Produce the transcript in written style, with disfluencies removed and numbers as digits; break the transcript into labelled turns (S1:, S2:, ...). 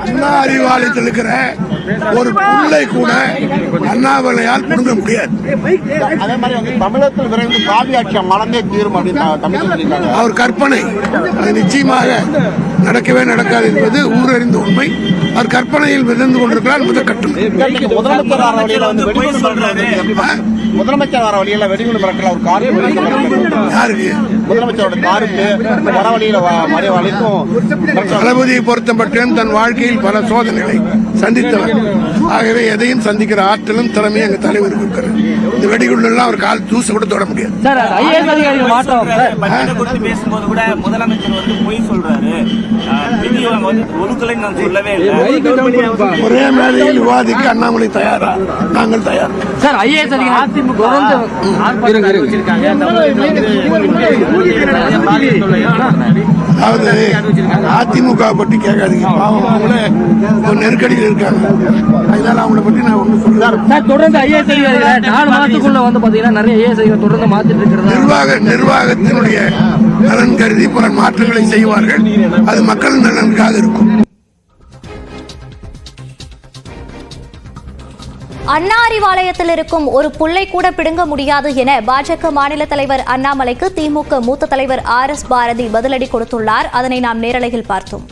S1: அண்ணா அறிவாலயத்தில் இருக்கிற ஒரு புள்ளை கூட அண்ணாமலையால் புடுங்க முடியாது.
S2: அதே மாதிரி வந்து தமிழகத்தில் விரைந்து காவி ஆட்சியை மறந்தே தீரும் அப்படின்னு
S1: அவர் கற்பனை, அது நிச்சயமாக நடக்கவே நடக்காது என்பது ஊரறிந்த உண்மை. அவர் கற்பனையில் மிதந்து கொண்டிருக்கிறார்.
S2: முதலமைச்சர் வர வழியில வந்து முதலமைச்சர் வர வழியில வெடிகுண்டு மிரட்டல் ஒரு காரு
S1: யாருக்கு?
S2: முதலமைச்சரோட காருக்கு வர வழியில வரைக்கும்
S1: தளபதியை பொறுத்த மட்டும் தன் வாழ்க்கையில் பல சோதனைகளை சந்தித்தவர். ஆகவே எதையும் சந்திக்கிற ஆற்றலும் திறமையும் எங்க தலைவருக்கு இருக்கிறது. இந்த வெடிகுண்டு எல்லாம் அவர் கால் தூசு கூட தொட முடியாது.
S3: பேசும்போது கூட முதலமைச்சர் வந்து பொய் சொல்றாரு,
S1: ஒரே மேடையில் விவாதிக்க அண்ணாமலை தயாரா? நாங்கள் தயார். அதாவது அதிமுக பற்றி கேட்காதீங்க. அவங்களே ஒரு நெருக்கடியில் இருக்காங்க. அதனால அவங்களை பற்றி நான் ஒண்ணு சொல்றேன்.
S4: தொடர்ந்து ஐஏஎஸ் அதிகாரிகள் 4 மாதத்துக்குள்ள வந்து பாத்தீங்கன்னா நிறைய ஐஏஎஸ் அதிகாரிகள் தொடர்ந்து மாத்திட்டு இருக்கிறது.
S1: நிர்வாகத்தினுடைய நலன் கருதி பல மாற்றங்களை செய்வார்கள். அது மக்கள் நலனுக்காக இருக்கும்.
S5: அண்ணா அறிவாலயத்தில் இருக்கும் ஒரு புல்லை கூட பிடுங்க முடியாது என பாஜக மாநில தலைவர் அண்ணாமலைக்கு திமுக மூத்த தலைவர் RS பாரதி பதிலடி கொடுத்துள்ளார். அதனை நாம் நேரலையில் பார்த்தோம்.